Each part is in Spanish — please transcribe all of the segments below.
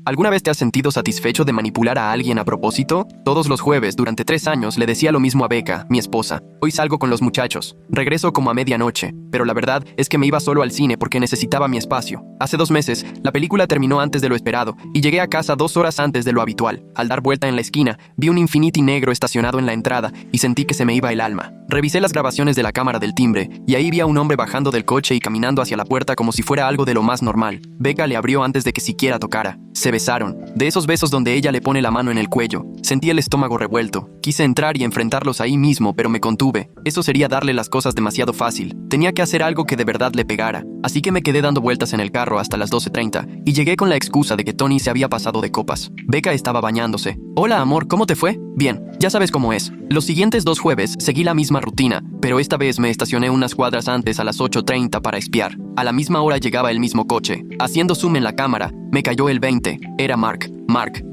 ¿Alguna vez te has sentido satisfecho de manipular a alguien a propósito? Todos los jueves, durante 3 años, le decía lo mismo a Becca, mi esposa. Hoy salgo con los muchachos. Regreso como a medianoche. Pero la verdad es que me iba solo al cine porque necesitaba mi espacio. Hace 2 meses, la película terminó antes de lo esperado y llegué a casa 2 horas antes de lo habitual. Al dar vuelta en la esquina, vi un Infiniti negro estacionado en la entrada y sentí que se me iba el alma. Revisé las grabaciones de la cámara del timbre y ahí vi a un hombre bajando del coche y caminando hacia la puerta como si fuera algo de lo más normal. Becca le abrió antes de que siquiera tocara. Se besaron. De esos besos donde ella le pone la mano en el cuello. Sentí el estómago revuelto. Quise entrar y enfrentarlos ahí mismo, pero me contuve. Eso sería darle las cosas demasiado fácil. Tenía que hacer algo que de verdad le pegara. Así que me quedé dando vueltas en el carro hasta las 12:30 y llegué con la excusa de que Tony se había pasado de copas. Becca estaba bañándose. Hola, amor, ¿cómo te fue? Bien, ya sabes cómo es. Los siguientes 2 jueves seguí la misma rutina, pero esta vez me estacioné unas cuadras antes a las 8:30 para espiar. A la misma hora llegaba el mismo coche. Haciendo zoom en la cámara, me cayó el 20. Era Mark,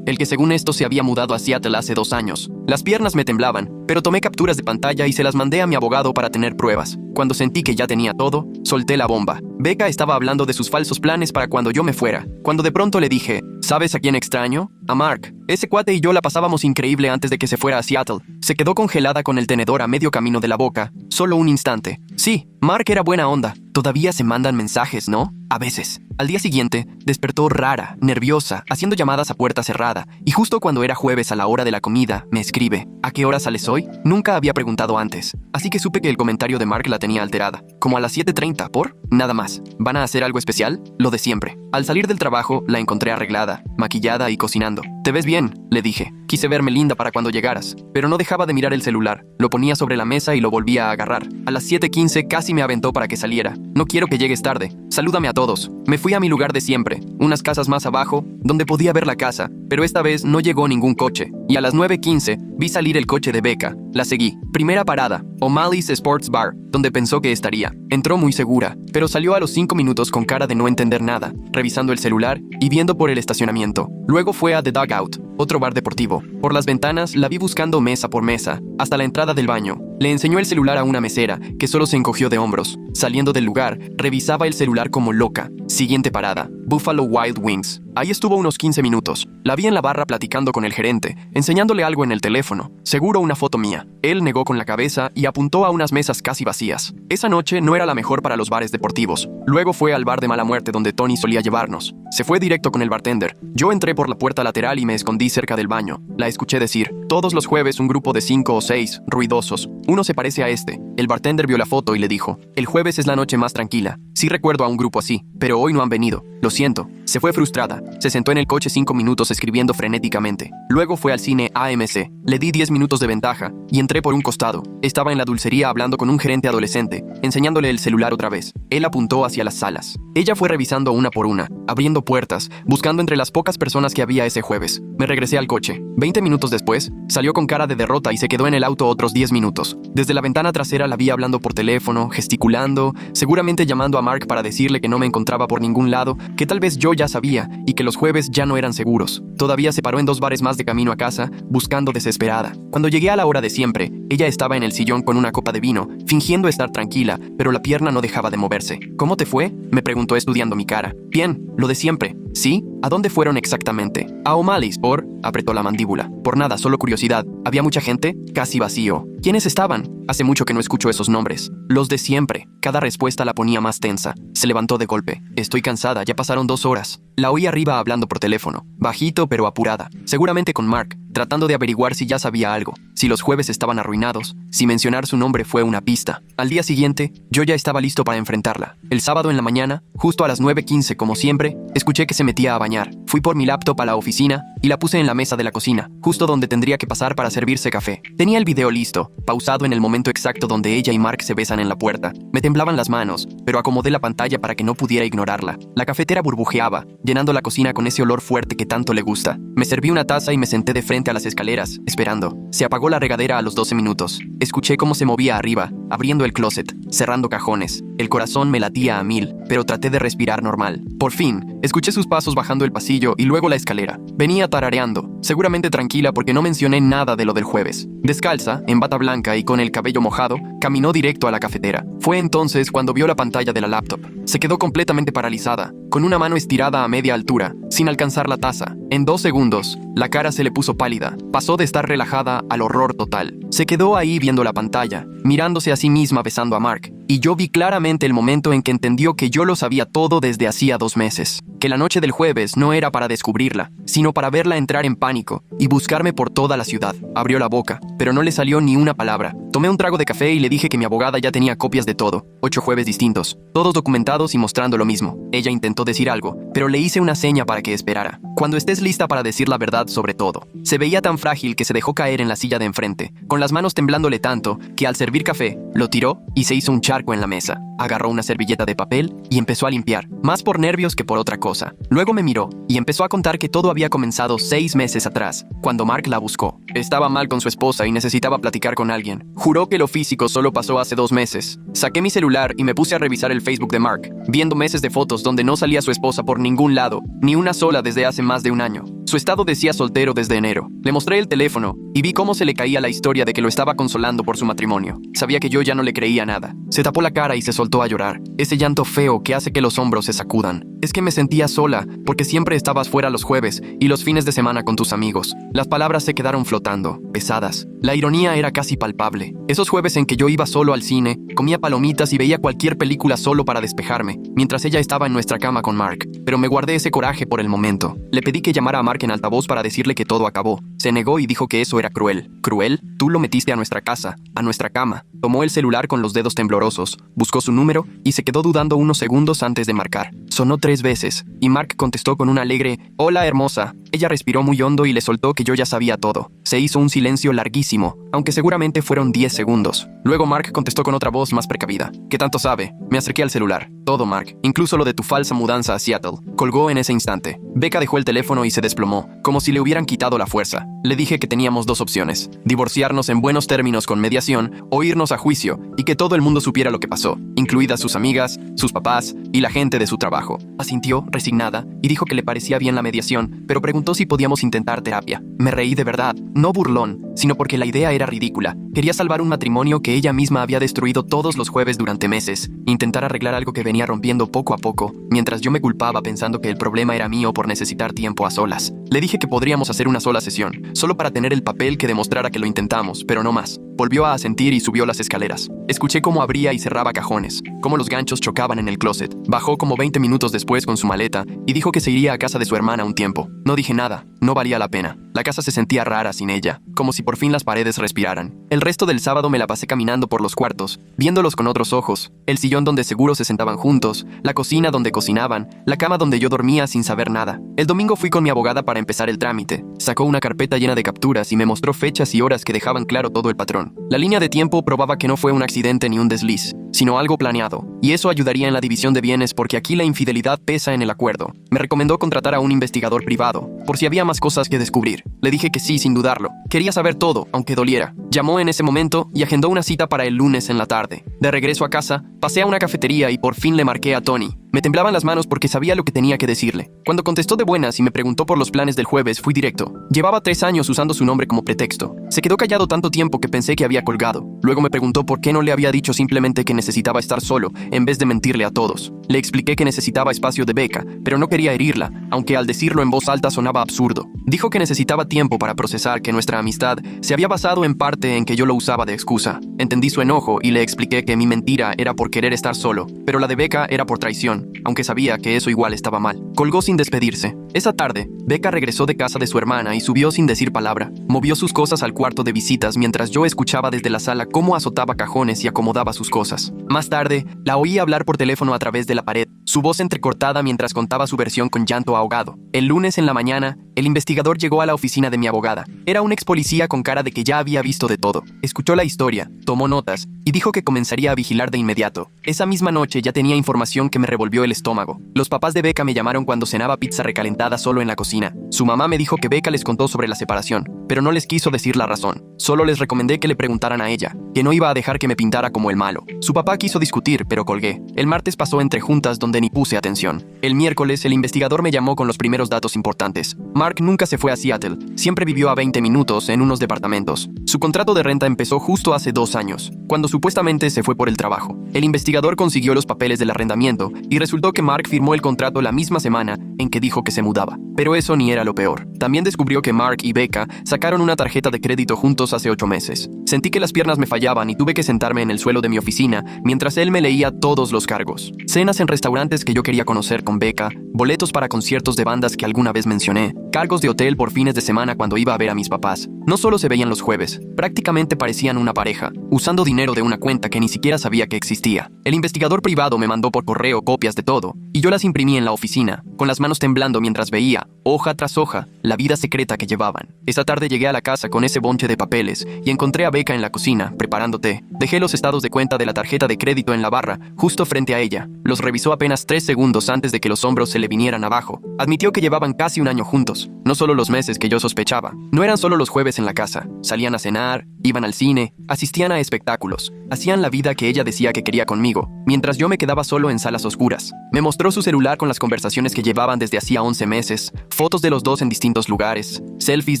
el que según esto se había mudado a Seattle hace 2 años. Las piernas me temblaban, pero tomé capturas de pantalla y se las mandé a mi abogado para tener pruebas. Cuando sentí que ya tenía todo, solté la bomba. Becca estaba hablando de sus falsos planes para cuando yo me fuera, cuando de pronto le dije, ¿sabes a quién extraño? A Mark. Ese cuate y yo la pasábamos increíble antes de que se fuera a Seattle. Se quedó congelada con el tenedor a medio camino de la boca, solo un instante. Sí, Mark era buena onda. Todavía se mandan mensajes, ¿no? A veces. Al día siguiente, despertó rara, nerviosa, haciendo llamadas a puerta cerrada, y justo cuando era jueves a la hora de la comida, me escribe, ¿a qué hora sales hoy? Nunca había preguntado antes, así que supe que el comentario de Mark la tenía alterada. Como a las 7:30, ¿por? Nada más. ¿Van a hacer algo especial? Lo de siempre. Al salir del trabajo, la encontré arreglada, maquillada y cocinando. ¿Te ves bien?, le dije. Quise verme linda para cuando llegaras, pero no dejaba de mirar el celular. Lo ponía sobre la mesa y lo volvía a agarrar. A las 7:15 casi me aventó para que saliera. No quiero que llegues tarde. Salúdame a todos. Me fui a mi lugar de siempre, unas casas más abajo, donde podía ver la casa, pero esta vez no llegó ningún coche. Y a las 9:15 vi salir el coche de Becca. La seguí. Primera parada, O'Malley's Sports Bar, donde pensó que estaría. Entró muy segura, pero salió a los 5 minutos con cara de no entender nada, revisando el celular y viendo por el estacionamiento. Luego fue a The Dugout, otro bar deportivo. Por las ventanas la vi buscando mesa por mesa, hasta la entrada del baño. Le enseñó el celular a una mesera, que solo se encogió de hombros. Saliendo del lugar, revisaba el celular como loca. Siguiente parada, Buffalo Wild Wings. Ahí estuvo unos 15 minutos. La vi en la barra platicando con el gerente, enseñándole algo en el teléfono. Seguro una foto mía. Él negó con la cabeza y apuntó a unas mesas casi vacías. Esa noche no era la mejor para los bares deportivos. Luego fue al bar de mala muerte donde Tony solía llevarnos. Se fue directo con el bartender. Yo entré por la puerta lateral y me escondí cerca del baño. La escuché decir, todos los jueves un grupo de 5 o 6, ruidosos. Uno se parece a este. El bartender vio la foto y le dijo, el jueves es la noche más tranquila. Sí recuerdo a un grupo así, pero hoy no han venido. Lo siento. Se fue frustrada. Se sentó en el coche 5 minutos escribiendo frenéticamente. Luego fue al cine AMC. Le di 10 minutos de ventaja y entré por un costado. Estaba en la dulcería hablando con un gerente adolescente, enseñándole el celular otra vez. Él apuntó hacia las salas. Ella fue revisando una por una, abriendo puertas, buscando entre las pocas personas que había ese jueves. Me regresé al coche. 20 minutos después, salió con cara de derrota y se quedó en el auto otros 10 minutos. Desde la ventana trasera la vi hablando por teléfono, gesticulando, seguramente llamando a Mark para decirle que no me encontraba por ningún lado, que tal vez yo ya sabía y que los jueves ya no eran seguros. Todavía se paró en 2 bares más de camino a casa, buscando desesperada. Cuando llegué a la hora de siempre, ella estaba en el sillón con una copa de vino, fingiendo estar tranquila, pero la pierna no dejaba de moverse. ¿Cómo te fue?, me preguntó estudiando mi cara. Bien, lo de siempre. ¿Sí? ¿A dónde fueron exactamente? A O'Malley's, apretó la mandíbula. Por nada, solo curiosidad. ¿Había mucha gente? Casi vacío. ¿Quiénes estaban? Hace mucho que no escucho esos nombres. Los de siempre. Cada respuesta la ponía más tensa. Se levantó de golpe. Estoy cansada, ya pasaron 2 horas. La oí arriba hablando por teléfono. Bajito pero apurada. Seguramente con Mark, tratando de averiguar si ya sabía algo. Si los jueves estaban arruinados. Si mencionar su nombre fue una pista. Al día siguiente, yo ya estaba listo para enfrentarla. El sábado en la mañana, justo a las 9:15 como siempre, escuché que se metía a bañar. Fui por mi laptop a la oficina y la puse en la mesa de la cocina, justo donde tendría que pasar para servirse café. Tenía el video listo, pausado en el momento exacto donde ella y Mark se besan en la puerta. Me temblaban las manos, pero acomodé la pantalla para que no pudiera ignorarla. La cafetera burbujeaba, llenando la cocina con ese olor fuerte que tanto le gusta. Me serví una taza y me senté de frente a las escaleras, esperando. Se apagó la regadera a los 12 minutos. Escuché cómo se movía arriba, abriendo el closet, cerrando cajones. El corazón me latía a 1000, pero traté de respirar normal. Por fin, escuché sus pasos bajando el pasillo y luego la escalera. Venía tarareando, seguramente tranquila porque no mencioné nada de lo del jueves. Descalza, en bata blanca y con el cabello mojado, caminó directo a la cafetera. Fue entonces cuando vio la pantalla de la laptop. Se quedó completamente paralizada, con una mano estirada a media altura, sin alcanzar la taza. En 2 segundos, la cara se le puso pálida. Pasó de estar relajada al horror total. Se quedó ahí viendo la pantalla, mirándose a sí misma besando a Mark. Y yo vi claramente el momento en que entendió que yo lo sabía todo desde hacía 2 meses. Que la noche del jueves no era para descubrirla, sino para verla entrar en pánico y buscarme por toda la ciudad. Abrió la boca, pero no le salió ni una palabra. Tomé un trago de café y le dije que mi abogada ya tenía copias de todo. 8 jueves distintos, todos documentados y mostrando lo mismo. Ella intentó decir algo, pero le hice una seña para que esperara. Cuando estés lista para decir la verdad sobre todo. Se veía tan frágil que se dejó caer en la silla de enfrente, con las manos temblándole tanto que al servir café, lo tiró y se hizo un charco en la mesa. Agarró una servilleta de papel y empezó a limpiar, más por nervios que por otra cosa. Luego me miró y empezó a contar que todo había comenzado 6 meses atrás, cuando Mark la buscó. Estaba mal con su esposa y necesitaba platicar con alguien. Juró que lo físico solo pasó hace 2 meses. Saqué mi celular y me puse a revisar el Facebook de Mark, viendo meses de fotos donde no salía su esposa por ningún lado, ni una sola desde hace más de 1 año. Su estado decía soltero desde enero. Le mostré el teléfono y vi cómo se le caía la historia de que lo estaba consolando por su matrimonio. Sabía que yo ya no le creía nada. Se tapó la cara y se soltó a llorar. Ese llanto feo que hace que los hombros se sacudan. Es que me sentía sola, porque siempre estabas fuera los jueves y los fines de semana con tus amigos. Las palabras se quedaron flotando, pesadas. La ironía era casi palpable. Esos jueves en que yo iba solo al cine, comía palomitas y veía cualquier película solo para despejarme, mientras ella estaba en nuestra cama con Mark. Pero me guardé ese coraje por el momento. Le pedí que llamara a Mark en altavoz para decirle que todo acabó. Se negó y dijo que eso era cruel. ¿Cruel? Tú lo metiste a nuestra casa, a nuestra cama. Tomó el celular con los dedos temblorosos, buscó su número y se quedó dudando unos segundos antes de marcar. Sonó 3 veces y Mark contestó con un alegre «Hola, hermosa». Ella respiró muy hondo y le soltó que yo ya sabía todo. Se hizo un silencio larguísimo, aunque seguramente fueron 10 segundos. Luego Mark contestó con otra voz más precavida. ¿Qué tanto sabe? Me acerqué al celular. Todo, Mark, incluso lo de tu falsa mudanza a Seattle. Colgó en ese instante. Becca dejó el teléfono y se desplomó, como si le hubieran quitado la fuerza. Le dije que teníamos 2 opciones: divorciarnos en buenos términos con mediación o irnos a juicio y que todo el mundo supiera lo que pasó, incluidas sus amigas, sus papás y la gente de su trabajo. Asintió, resignada, y dijo que le parecía bien la mediación, pero preguntó si podíamos intentar terapia. Me reí de verdad, no burlón, sino porque la idea era ridícula. Quería salvar un matrimonio que ella misma había destruido todos los jueves durante meses, intentar arreglar algo que venía rompiendo poco a poco, mientras yo me culpaba pensando que el problema era mío por necesitar tiempo a solas. Le dije que podríamos hacer una sola sesión, solo para tener el papel que demostrara que lo intentamos, pero no más. Volvió a asentir y subió las escaleras. Escuché cómo abría y cerraba cajones, cómo los ganchos chocaban en el closet. Bajó como 20 minutos después con su maleta y dijo que se iría a casa de su hermana un tiempo. No dije nada, no valía la pena. La casa se sentía rara sin ella, como si por fin las paredes respiraran. El resto del sábado me la pasé caminando por los cuartos, viéndolos con otros ojos. El sillón donde seguro se sentaban juntos, la cocina donde cocinaban, la cama donde yo dormía sin saber nada. El domingo fui con mi abogada para empezar el trámite. Sacó una carpeta llena de capturas y me mostró fechas y horas que dejaban claro todo el patrón. La línea de tiempo probaba que no fue un accidente ni un desliz, sino algo planeado, y eso ayudaría en la división de bienes porque aquí la infidelidad pesa en el acuerdo. Me recomendó contratar a un investigador privado, por si había más cosas que descubrir. Le dije que sí, sin dudarlo. Quería saber todo, aunque doliera. Llamó en ese momento y agendó una cita para el lunes en la tarde. De regreso a casa, pasé a una cafetería y por fin le marqué a Tony. Me temblaban las manos porque sabía lo que tenía que decirle. Cuando contestó de buenas y me preguntó por los planes del jueves, fui directo. Llevaba 3 años usando su nombre como pretexto. Se quedó callado tanto tiempo que pensé que había colgado. Luego me preguntó por qué no le había dicho simplemente que necesitaba estar solo, en vez de mentirle a todos. Le expliqué que necesitaba espacio de Becca, pero no quería herirla, aunque al decirlo en voz alta sonaba absurdo. Dijo que necesitaba tiempo para procesar que nuestra amistad se había basado en parte en que yo lo usaba de excusa. Entendí su enojo y le expliqué que mi mentira era por querer estar solo, pero la de Becca era por traición, aunque sabía que eso igual estaba mal. Colgó sin despedirse. Esa tarde, Becca regresó de casa de su hermana y subió sin decir palabra. Movió sus cosas al cuarto de visitas mientras yo escuchaba desde la sala cómo azotaba cajones y acomodaba sus cosas. Más tarde, la oí hablar por teléfono a través de la pared, su voz entrecortada mientras contaba su versión con llanto ahogado. El lunes en la mañana, el investigador llegó a la oficina de mi abogada. Era un ex policía con cara de que ya había visto de todo. Escuchó la historia, tomó notas y dijo que comenzaría a vigilar de inmediato. Esa misma noche ya tenía información que me revolvió el estómago. Los papás de Becca me llamaron cuando cenaba pizza recalentada solo en la cocina. Su mamá me dijo que Becca les contó sobre la separación, pero no les quiso decir la razón. Solo les recomendé que le preguntaran a ella, que no iba a dejar que me pintara como el malo. Su papá quiso discutir, pero colgué. El martes pasó entre juntas donde ni puse atención. El miércoles, el investigador me llamó con los primeros datos importantes. Mark nunca se fue a Seattle, siempre vivió a 20 minutos en unos departamentos. Su contrato de renta empezó justo hace 2 años, cuando supuestamente se fue por el trabajo. El investigador consiguió los papeles del arrendamiento y resultó que Mark firmó el contrato la misma semana en que dijo que se mudaba. Pero eso ni era lo peor. También descubrió que Mark y Becca sacaron una tarjeta de crédito juntos hace 8 meses. Sentí que las piernas me fallaban y tuve que sentarme en el suelo de mi oficina mientras él me leía todos los cargos. Cenas en restaurantes que yo quería conocer con Becca, boletos para conciertos de bandas que alguna vez mencioné, cargos de hotel por fines de semana cuando iba a ver a mis papás. No solo se veían los jueves, prácticamente parecían una pareja, usando dinero de una cuenta que ni siquiera sabía que existía. El investigador privado me mandó por correo copias de todo, y yo las imprimí en la oficina, con las manos temblando mientras veía, hoja tras hoja, la vida secreta que llevaban. Esa tarde llegué a la casa con ese bonche de papeles y encontré a Becca en la cocina, preparando té. Dejé los estados de cuenta de la tarjeta de crédito en la barra, justo frente a ella. Los revisó apenas 3 segundos antes de que los hombros se le vinieran abajo. Admitió que llevaban casi 1 año juntos, no solo los meses que yo sospechaba. No eran solo los jueves en la casa. Salían a cenar, iban al cine, asistían a espectáculos. Hacían la vida que ella decía que quería conmigo, mientras yo me quedaba solo en salas oscuras. Me mostró su celular con las conversaciones que llevaban desde hacía 11 meses, fotos de los dos en distintos lugares, selfies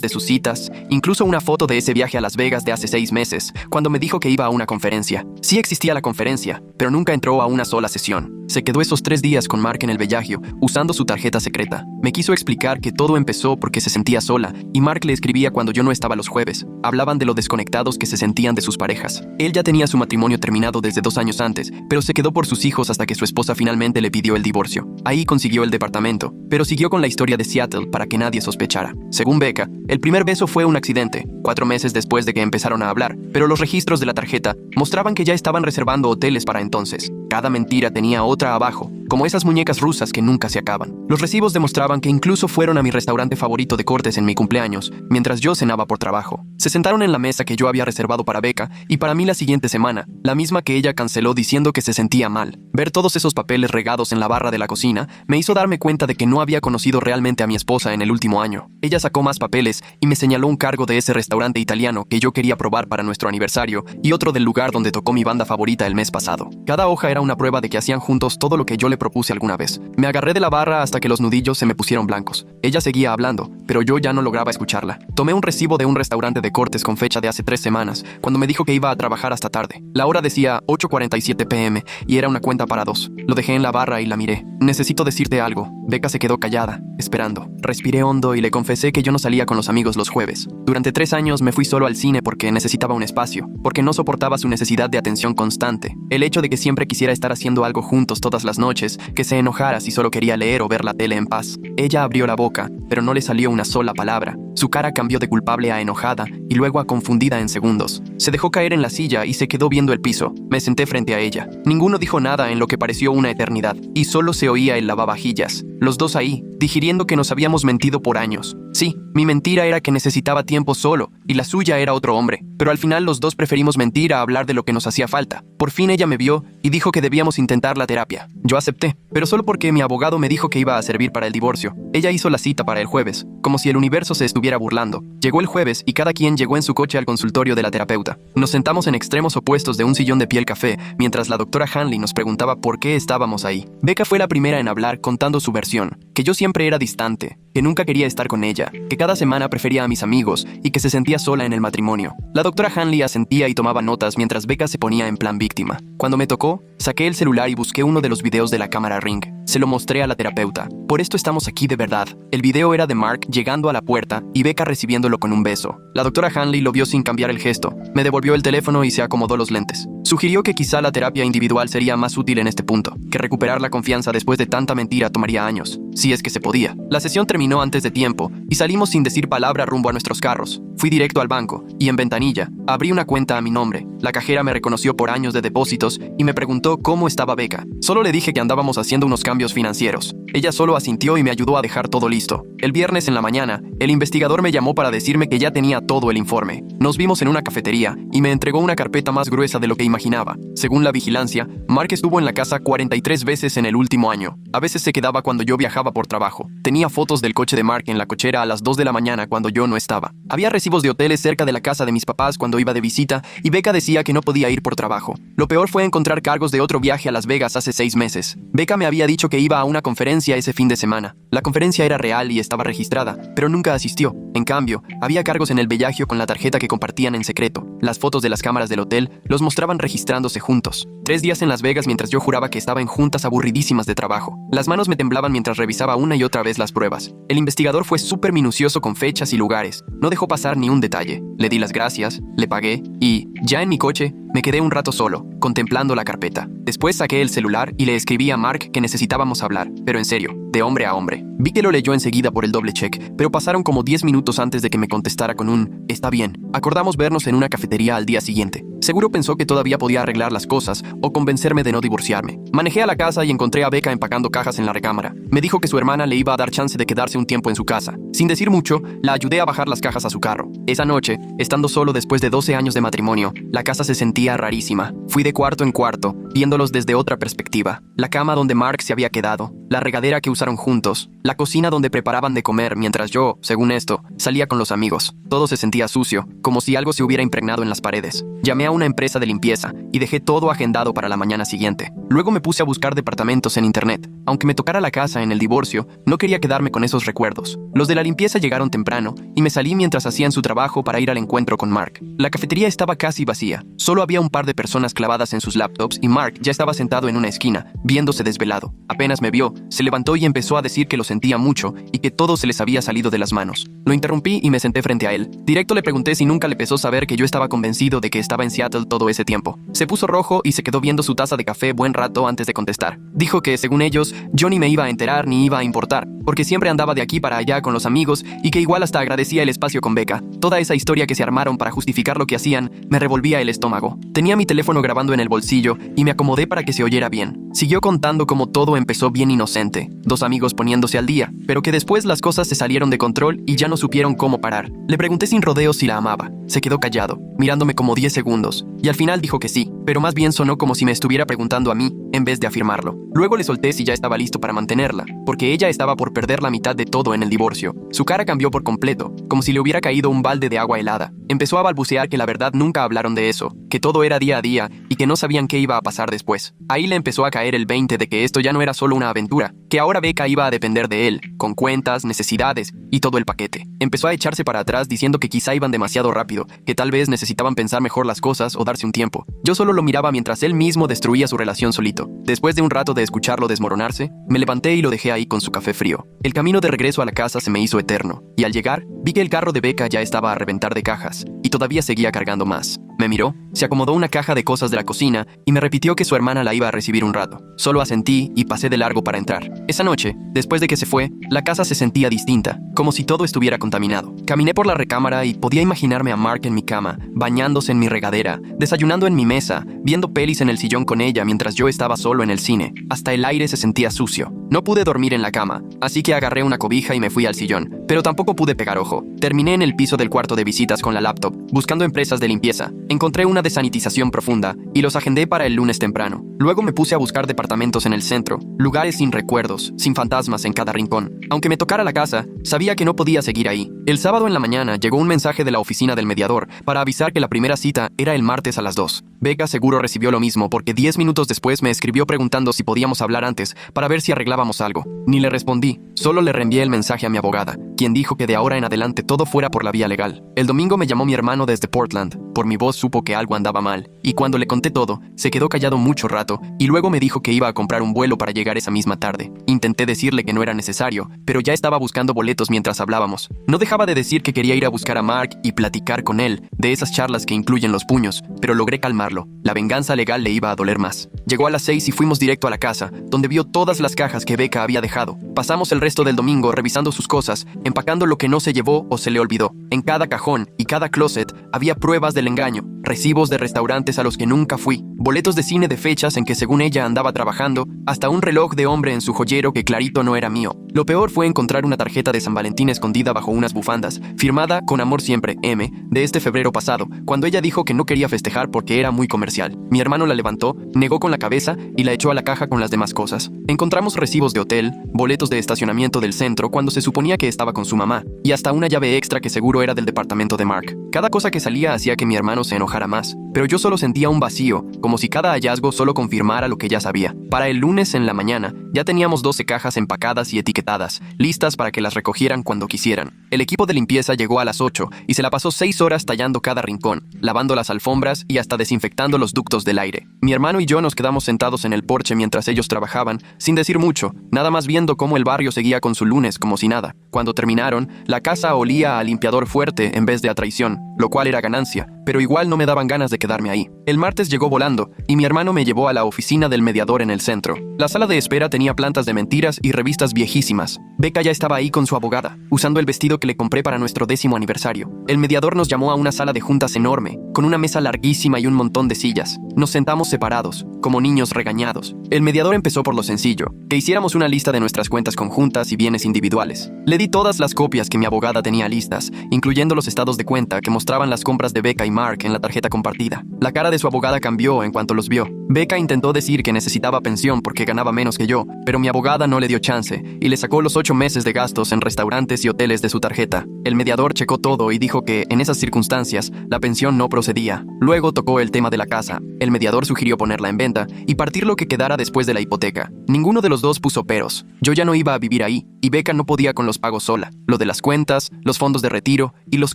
de sus citas, incluso una foto de ese viaje a Las Vegas de hace 6 meses, cuando me dijo que iba a una conferencia. Sí existía la conferencia, pero nunca entró a una sola sesión. Se quedó esos 3 días con Mark en el Bellagio, usando su tarjeta secreta. Me quiso explicar que todo empezó porque se sentía sola, y Mark le escribía cuando yo no estaba los jueves. Hablaban de lo desconectados que se sentían de sus parejas. Él ya tenía su matrimonio terminado desde 2 años antes, pero se quedó por sus hijos hasta que su esposa finalmente le pidió el divorcio. Ahí consiguió el departamento, pero siguió con la historia de Seattle para que nadie sospechara. Según Becca, el primer beso fue un accidente, 4 meses después de que empezaron a hablar, pero los registros de la tarjeta mostraban que ya estaban reservando hoteles para entonces. Cada mentira tenía otra abajo, como esas muñecas rusas que nunca se acaban. Los recibos demostraban que incluso fueron a mi restaurante favorito de cortes en mi cumpleaños, mientras yo cenaba por trabajo. Se sentaron en la mesa que yo había reservado para Becca y para mí la siguiente semana, la misma que ella canceló diciendo que se sentía mal. Ver todos esos papeles regados en la barra de la cocina me hizo darme cuenta de que no había conocido realmente a mi esposa en el último año. Ella sacó más papeles y me señaló un cargo de ese restaurante italiano que yo quería probar para nuestro aniversario y otro del lugar donde tocó mi banda favorita el mes pasado. Cada hoja era una prueba de que hacían juntos todo lo que yo le propuse alguna vez. Me agarré de la barra hasta que los nudillos se me pusieron blancos. Ella seguía hablando, pero yo ya no lograba escucharla. Tomé un recibo de un restaurante de cortes con fecha de hace 3 semanas, cuando me dijo que iba a trabajar hasta tarde. La hora decía 8:47 p.m. y era una cuenta para 2. Lo dejé en la barra y la miré. Necesito decirte algo. Becca se quedó callada, esperando. Respiré hondo y le confesé que yo no salía con los amigos los jueves. Durante 3 años me fui solo al cine porque necesitaba un espacio, porque no soportaba su necesidad de atención constante. El hecho de que siempre quisiera estar haciendo algo juntos todas las noches, que se enojara si solo quería leer o ver la tele en paz. Ella abrió la boca, pero no le salió una sola palabra. Su cara cambió de culpable a enojada y luego a confundida en segundos. Se dejó caer en la silla y se quedó viendo el piso. Me senté frente a ella. Ninguno dijo nada en lo que pareció una eternidad, y solo se oía el lavavajillas. Los dos ahí, digiriendo que nos habíamos mentido por años. Sí, mi mentira era que necesitaba tiempo solo, y la suya era otro hombre. Pero al final los dos preferimos mentir a hablar de lo que nos hacía falta. Por fin ella me vio y dijo que debíamos intentar la terapia. Yo acepté, pero solo porque mi abogado me dijo que iba a servir para el divorcio. Ella hizo la cita para el jueves, como si el universo se estuviera burlando. Llegó el jueves y cada quien llegó en su coche al consultorio de la terapeuta. Nos sentamos en extremos opuestos de un sillón de piel café, mientras la doctora Hanley nos preguntaba por qué estábamos ahí. Becca fue la primera en hablar contando su versión, que yo siempre era distante, que nunca quería estar con ella, que cada semana prefería a mis amigos y que se sentía sola en el matrimonio. La doctora Hanley asentía y tomaba notas mientras Becca se ponía en plan víctima. Cuando me tocó, saqué el celular y busqué uno de los videos de la cámara Ring. Se lo mostré a la terapeuta. Por esto estamos aquí de verdad. El video era de Mark llegando a la puerta y Becca recibiéndolo con un beso. La doctora Hanley lo vio sin cambiar el gesto. Me devolvió el teléfono y se acomodó los lentes. Sugirió que quizá la terapia individual sería más útil en este punto, que recuperar la confianza después de tanta mentira tomaría años, si es que se podía. La sesión terminó antes de tiempo y salimos sin decir palabra rumbo a nuestros carros. Fui directo al banco y en ventanilla abrí una cuenta a mi nombre. La cajera me reconoció por años de depósitos y me preguntó cómo estaba Becca. Solo le dije que andábamos haciendo unos cambios financieros. Ella solo asintió y me ayudó a dejar todo listo. El viernes en la mañana, el investigador me llamó para decirme que ya tenía todo el informe. Nos vimos en una cafetería y me entregó una carpeta más gruesa de lo que imaginaba. Según la vigilancia, Mark estuvo en la casa 43 veces en el último año. A veces se quedaba cuando yo viajaba por trabajo. Tenía fotos del coche de Mark en la cochera a las 2 de la mañana cuando yo no estaba. Había recibos de hoteles cerca de la casa de mis papás cuando iba de visita y Becca decía que no podía ir por trabajo. Lo peor fue encontrar cargos de otro viaje a Las Vegas hace 6 meses. Becca me había dicho que iba a una conferencia ese fin de semana. La conferencia era real y estaba registrada, pero nunca asistió. En cambio, había cargos en el Bellagio con la tarjeta que compartían en secreto. Las fotos de las cámaras del hotel los mostraban registrándose juntos. 3 días en Las Vegas mientras yo juraba que estaba en juntas aburridísimas de trabajo. Las manos me temblaban mientras revisaba una y otra vez las pruebas. El investigador fue súper minucioso con fechas y lugares. No dejó pasar ni un detalle. Le di las gracias, le pagué y, ya en mi coche, me quedé un rato solo, contemplando la carpeta. Después saqué el celular y le escribí a Mark que necesitábamos hablar, pero en serio, de hombre a hombre. Vi que lo leyó enseguida por el doble check, pero pasaron como 10 minutos antes de que me contestara con un «está bien». Acordamos vernos en una cafetería al día siguiente. Seguro pensó que todavía podía arreglar las cosas o convencerme de no divorciarme. Manejé a la casa y encontré a Becca empacando cajas en la recámara. Me dijo que su hermana le iba a dar chance de quedarse un tiempo en su casa. Sin decir mucho, la ayudé a bajar las cajas a su carro. Esa noche, estando solo después de 12 años de matrimonio, la casa se sentía rarísima. Fui de cuarto en cuarto, viéndolos desde otra perspectiva. La cama donde Mark se había quedado, la regadera que usaron juntos, la cocina donde preparaban de comer mientras yo, según esto, salía con los amigos. Todo se sentía sucio, como si algo se hubiera impregnado en las paredes. Llamé a una empresa de limpieza y dejé todo agendado para la mañana siguiente. Luego me puse a buscar departamentos en internet. Aunque me tocara la casa en el divorcio, no quería quedarme con esos recuerdos. Los de la limpieza llegaron temprano y me salí mientras hacían su trabajo para ir al encuentro con Mark. La cafetería estaba casi vacía. Solo había un par de personas clavadas en sus laptops y Mark ya estaba sentado en una esquina, viéndose desvelado. Apenas me vio, se levantó y empezó a decir que lo sentía mucho y que todo se les había salido de las manos. Lo interrumpí y me senté frente a él. Directo le pregunté si nunca le pesó saber que yo estaba convencido de que estaba en Seattle todo ese tiempo. Se puso rojo y se quedó viendo su taza de café buen rato antes de contestar. Dijo que, según ellos, yo ni me iba a enterar ni iba a importar, porque siempre andaba de aquí para allá con los amigos y que igual hasta agradecía el espacio con Becca. Toda esa historia que se armaron para justificar lo que hacían me revolvía el estómago. Tenía mi teléfono grabando en el bolsillo y me acomodé para que se oyera bien. Siguió contando cómo todo empezó bien inocente, 2 amigos poniéndose al día, pero que después las cosas se salieron de control y ya no supieron cómo parar. Le pregunté sin rodeos si la amaba. Se quedó callado, mirándome como 10 segundos, y al final dijo que sí, pero más bien sonó como si me estuviera preguntando a mí, en vez de afirmarlo. Luego le solté si ya estaba listo para mantenerla, porque ella estaba por perder la mitad de todo en el divorcio. Su cara cambió por completo, como si le hubiera caído un balde de agua helada. Empezó a balbucear que la verdad nunca hablaron de eso, que todo era día a día y que no sabían qué iba a pasar después. Ahí le empezó a caer el 20 de que esto ya no era solo una aventura, que ahora Becca iba a depender de él, con cuentas, necesidades y todo el paquete. Empezó a echarse para atrás diciendo que quizá iban demasiado rápido, que tal vez necesitaban pensar mejor las cosas o darse un tiempo. Yo solo lo miraba mientras él mismo destruía su relación solito. Después de un rato de escucharlo desmoronarse, me levanté y lo dejé ahí con su café frío. El camino de regreso a la casa se me hizo eterno, y al llegar, vi que el carro de Becca ya estaba a reventar de cajas, y todavía seguía cargando más. Me miró, se acomodó una caja de cosas de la cocina y me repitió que su hermana la iba a recibir un rato. Solo asentí y pasé de largo para entrar. Esa noche, después de que se fue, la casa se sentía distinta, como si todo estuviera contaminado. Caminé por la recámara y podía imaginarme a Mark en mi cama, bañándose en mi regadera, desayunando en mi mesa, viendo pelis en el sillón con ella mientras yo estaba solo en el cine. Hasta el aire se sentía sucio. No pude dormir en la cama, así que agarré una cobija y me fui al sillón, pero tampoco pude pegar ojo. Terminé en el piso del cuarto de visitas con la laptop, buscando empresas de limpieza. Encontré una de sanitización profunda y los agendé para el lunes temprano. Luego me puse a buscar departamentos en el centro, lugares sin recuerdos, sin fantasmas en cada rincón. Aunque me tocara la casa, sabía que no podía seguir ahí. El sábado en la mañana llegó un mensaje de la oficina del mediador para avisar que la primera cita era el martes a las 2. Becca seguro recibió lo mismo porque 10 minutos después me escribió preguntando si podíamos hablar antes para ver si arreglábamos algo. Ni le respondí, solo le reenvié el mensaje a mi abogada, quien dijo que de ahora en adelante todo fuera por la vía legal. El domingo me llamó mi hermano desde Portland. Por mi voz supo que algo andaba mal, y cuando le conté todo, se quedó callado mucho rato. rato y luego me dijo que iba a comprar un vuelo para llegar esa misma tarde. Intenté decirle que no era necesario, pero ya estaba buscando boletos mientras hablábamos. No dejaba de decir que quería ir a buscar a Mark y platicar con él, de esas charlas que incluyen los puños, pero logré calmarlo. La venganza legal le iba a doler más. Llegó a las 6 y fuimos directo a la casa, donde vio todas las cajas que Becca había dejado. Pasamos el resto del domingo revisando sus cosas, empacando lo que no se llevó o se le olvidó. En cada cajón y cada closet había pruebas del engaño, recibos de restaurantes a los que nunca fui, boletos de cine de fechas en que según ella andaba trabajando, hasta un reloj de hombre en su joyero que clarito no era mío. Lo peor fue encontrar una tarjeta de San Valentín escondida bajo unas bufandas, firmada con amor siempre, M, de este febrero pasado, cuando ella dijo que no quería festejar porque era muy comercial. Mi hermano la levantó, negó con la cabeza y la echó a la caja con las demás cosas. Encontramos recibos de hotel, boletos de estacionamiento del centro cuando se suponía que estaba con su mamá, y hasta una llave extra que seguro era del departamento de Mark. Cada cosa que salía hacía que mi hermano se enojara más, pero yo solo sentía un vacío, como si cada hallazgo solo confirmara lo que ya sabía. Para el lunes en la mañana, ya teníamos 12 cajas empacadas y etiquetadas, listas para que las recogieran cuando quisieran. El equipo de limpieza llegó a las 8 y se la pasó 6 horas tallando cada rincón, lavando las alfombras y hasta desinfectando los ductos del aire. Mi hermano y yo nos quedamos sentados en el porche mientras ellos trabajaban, sin decir mucho, nada más viendo cómo el barrio seguía con su lunes como si nada. Cuando terminaron, la casa olía a limpiador fuerte en vez de a traición, lo cual era ganancia, pero igual no me daban ganas de quedarme ahí. El martes llegó volando y mi hermano me llevó a la oficina del mediador en el centro. La sala de espera tenía plantas de mentiras y revistas viejísimas. Becca ya estaba ahí con su abogada, usando el vestido que le compré para nuestro 10º aniversario. El mediador nos llamó a una sala de juntas enorme, con una mesa larguísima y un montón de sillas. Nos sentamos separados, como niños regañados. El mediador empezó por lo sencillo, que hiciéramos una lista de nuestras cuentas conjuntas y bienes individuales. Le di todas las copias que mi abogada tenía listas, incluyendo los estados de cuenta que mostraban las compras de Becca y Mark en la tarjeta compartida. La cara de su abogada cambió en cuanto los vio. Becca intentó decir que necesitaba pensión porque ganaba menos que yo, pero mi abogada no le dio chance y le sacó los 8 meses de gastos en restaurantes y hoteles de su tarjeta. El mediador checó todo y dijo que, en esas circunstancias, la pensión no procedía. Luego tocó el tema de la casa. El mediador sugirió ponerla en venta y partir lo que quedara después de la hipoteca. Ninguno de los dos puso peros. Yo ya no iba a vivir ahí y Becca no podía con los pagos sola. Lo de las cuentas, los fondos de retiro y los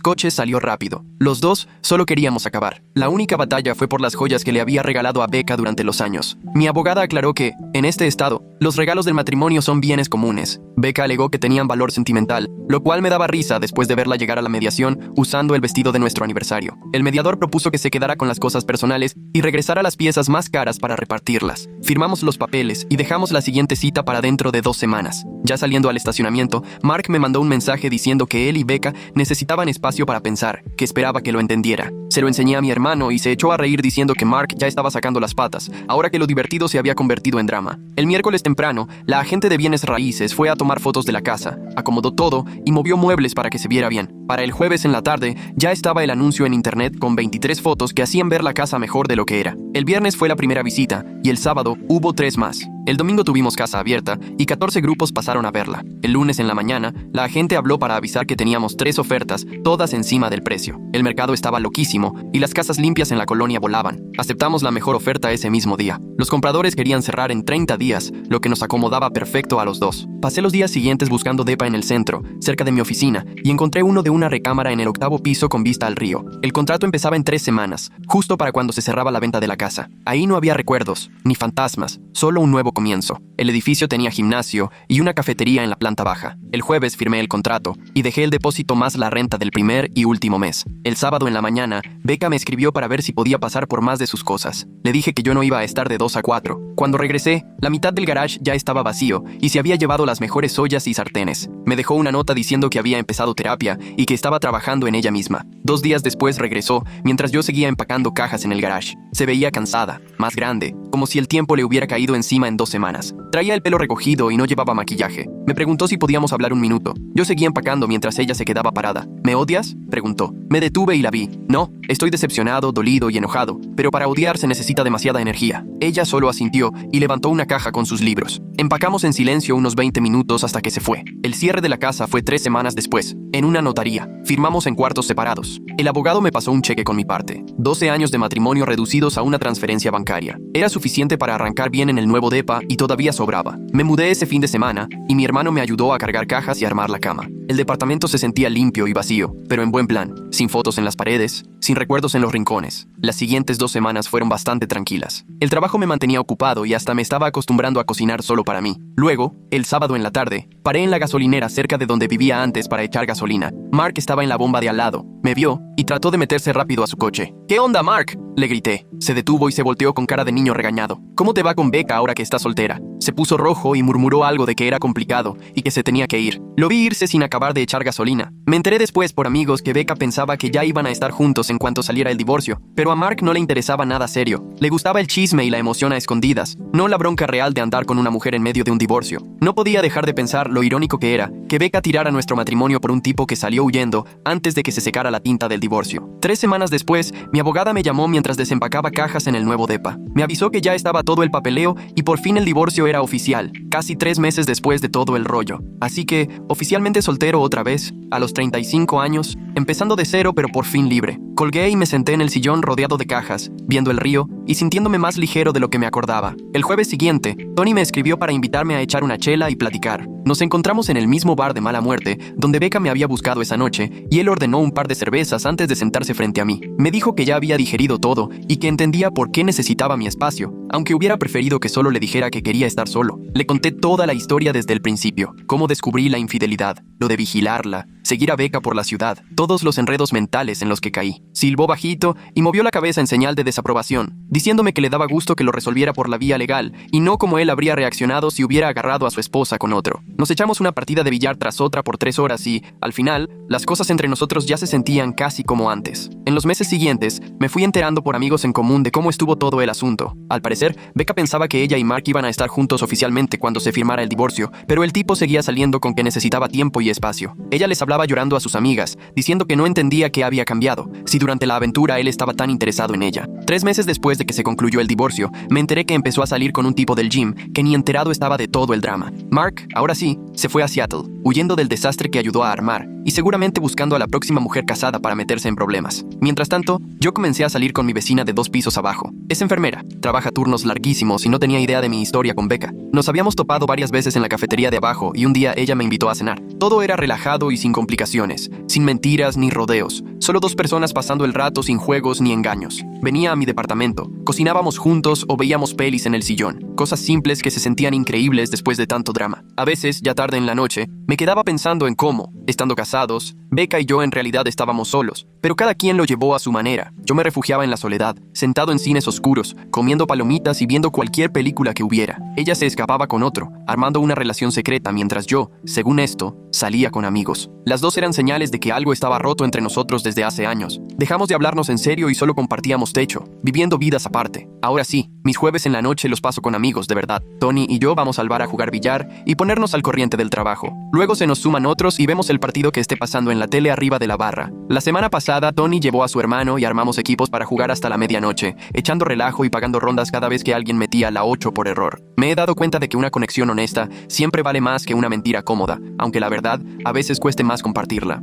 coches salió rápido. Los dos solo queríamos acabar. La única batalla fue por las joyas que le había regalado a Becca durante los años. Mi abogada aclaró que, en este estado, los regalos del matrimonio son bienes comunes. Becca alegó que tenían valor sentimental, lo cual me daba risa después de verla llegar a la mediación usando el vestido de nuestro aniversario. El mediador propuso que se quedara con las cosas personales y regresara las piezas más caras para repartirlas. Firmamos los papeles y dejamos la siguiente cita para dentro de 2 semanas. Ya saliendo al estacionamiento, Mark me mandó un mensaje diciendo que él y Becca necesitaban espacio para pensar, que esperaba que lo entendiera. Se lo enseñé a mi hermano y se echó a reír diciendo que Mark ya estaba sacando las patas, ahora que lo divertido se había convertido en drama. El miércoles temprano, la agente de bienes raíces fue a tomar fotos de la casa, acomodó todo y movió muebles para que se viera bien. Para el jueves en la tarde, ya estaba el anuncio en internet con 23 fotos que hacían ver la casa mejor de lo que era. El viernes fue la primera visita y el sábado hubo 3 más. El domingo tuvimos casa abierta y 14 grupos pasaron a verla. El lunes en la mañana, la agente habló para avisar que teníamos 3 ofertas, todas encima del precio. El mercado estaba loquísimo y las casas limpias en la colonia volaban. Aceptamos la mejor oferta ese mismo día. Los compradores querían cerrar en 30 días, lo que nos acomodaba perfecto a los dos. Pasé los días siguientes buscando depa en el centro, cerca de mi oficina, y encontré uno de una recámara en el 8º piso con vista al río. El contrato empezaba en 3 semanas, justo para cuando se cerraba la venta de la casa. Ahí no había recuerdos, ni fantasmas, solo un nuevo comienzo. El edificio tenía gimnasio y una cafetería en la planta baja. El jueves firmé el contrato y dejé el depósito más la renta del primer y último mes. El sábado en la mañana, Becca me escribió para ver si podía pasar por más de sus cosas. Le dije que yo no iba a estar de 2 a 4. Cuando regresé, la mitad del garage ya estaba vacío y se había llevado las mejores ollas y sartenes. Me dejó una nota diciendo que había empezado terapia y que estaba trabajando en ella misma. 2 días después regresó, mientras yo seguía empacando cajas en el garage. Se veía cansada, más grande, como si el tiempo le hubiera caído encima en 2 semanas. Traía el pelo recogido y no llevaba maquillaje. Me preguntó si podíamos hablar un minuto. Yo seguía empacando mientras ella se quedaba parada. ¿Me odias?, preguntó. Me detuve y la vi. No, estoy decepcionado, dolido y enojado, pero para odiar se necesita demasiada energía. Ella solo asintió y levantó una caja con sus libros. Empacamos en silencio unos 20 minutos hasta que se fue. El cierre de la casa fue 3 semanas después. en una notaría. Firmamos en cuartos separados. El abogado me pasó un cheque con mi parte. 12 años de matrimonio reducidos a una transferencia bancaria. Era suficiente para arrancar bien en el nuevo depa y todavía sobraba. Me mudé ese fin de semana y mi hermano me ayudó a cargar cajas y armar la cama. El departamento se sentía limpio y vacío, pero en buen plan, sin fotos en las paredes, sin recuerdos en los rincones. Las siguientes 2 semanas fueron bastante tranquilas. El trabajo me mantenía ocupado y hasta me estaba acostumbrando a cocinar solo para mí. Luego, el sábado en la tarde, paré en la gasolinera cerca de donde vivía antes para echar gasolina. Mark estaba en la bomba de al lado. Me vio y trató de meterse rápido a su coche. ¿Qué onda, Mark?, le grité. Se detuvo y se volteó con cara de niño regañado. ¿Cómo te va con Becca ahora que estás soltera? Se puso rojo y murmuró algo de que era complicado y que se tenía que ir. Lo vi irse sin acabar de echar gasolina. Me enteré después por amigos que Becca pensaba que ya iban a estar juntos en cuanto saliera el divorcio, pero a Mark no le interesaba nada serio. Le gustaba el chisme y la emoción a escondidas, no la bronca real de andar con una mujer en medio de un divorcio. No podía dejar de pensar lo irónico que era que Becca tirara nuestro matrimonio por un tipo que salió huyendo antes de que se secara la tinta del divorcio. 3 semanas después, mi abogada me llamó mientras desempacaba cajas en el nuevo depa. Me avisó que ya estaba todo el papeleo y por fin el divorcio era oficial, casi 3 meses después de todo el rollo. Así que, oficialmente soltero otra vez, a los 35 años, empezando de cero pero por fin libre. Colgué y me senté en el sillón rodeado de cajas, viendo el río y sintiéndome más ligero de lo que me acordaba. El jueves siguiente, Tony me escribió para invitarme a echar una chela y platicar. Nos encontramos en el mismo bar de mala muerte, donde Becca me había buscado esa noche, y él ordenó un par de cervezas antes de sentarse frente a mí. Me dijo que ya había digerido todo y que entendía por qué necesitaba mi espacio, aunque hubiera preferido que solo le dijera que quería estar solo. Le conté toda la historia desde el principio, cómo descubrí la infidelidad, lo de vigilarla, seguir a Becca por la ciudad, todos los enredos mentales en los que caí. Silbó bajito y movió la cabeza en señal de desaprobación, diciéndome que le daba gusto que lo resolviera por la vía legal y no como él habría reaccionado si hubiera agarrado a su esposa con otro. Nos echamos una partida de billar tras otra por 3 horas y, al final, las cosas entre nosotros ya se sentían casi como antes. En los meses siguientes, me fui enterando por amigos en común de cómo estuvo todo el asunto. Al parecer, Becca pensaba que ella y Mark iban a estar juntos oficialmente cuando se firmara el divorcio, pero el tipo seguía saliendo con que necesitaba tiempo y espacio. Ella les hablaba llorando a sus amigas, diciendo que no entendía qué había cambiado, si durante la aventura él estaba tan interesado en ella. 3 meses después de que se concluyó el divorcio, me enteré que empezó a salir con un tipo del gym que ni enterado estaba de todo el drama. Mark, ahora sí, se fue a Seattle, huyendo del desastre que ayudó a armar, y seguramente buscando a la próxima mujer casada para meterse en problemas. Mientras tanto, yo comencé a salir con mi vecina de 2 pisos abajo. Es enfermera, trabaja turnos larguísimos y no tenía idea de mi historia con Becca. Nos habíamos topado varias veces en la cafetería de abajo y un día ella me invitó a cenar. Todo era relajado y sin complicaciones, sin mentiras ni rodeos. Solo 2 personas pasando el rato sin juegos ni engaños. Venía a mi departamento, cocinábamos juntos o veíamos pelis en el sillón. Cosas simples que se sentían increíbles después de tanto drama. A veces, ya tarde en la noche, me quedaba pensando en cómo, estando casados, Becca y yo en realidad estábamos solos, pero cada quien lo llevó a su manera. Yo me refugiaba en la soledad, sentado en cines oscuros, comiendo palomitas y viendo cualquier película que hubiera. Ella se escapaba con otro, armando una relación secreta, mientras yo, según esto, salía con amigos. Las 2 eran señales de que algo estaba roto entre nosotros desde hace años. Dejamos de hablarnos en serio y solo compartíamos techo, viviendo vidas aparte. Ahora sí, mis jueves en la noche los paso con amigos, de verdad. Tony y yo vamos al bar a jugar billar y ponernos al corriente del trabajo. Luego se nos suman otros y vemos el partido que esté pasando en la tele arriba de la barra. La semana pasada, Tony llevó a su hermano y armamos equipos para jugar hasta la medianoche, echando relajo y pagando rondas cada vez que alguien metía la 8 por error. Me he dado cuenta de que una conexión honesta siempre vale más que una mentira cómoda, aunque la verdad a veces cueste más compartirla.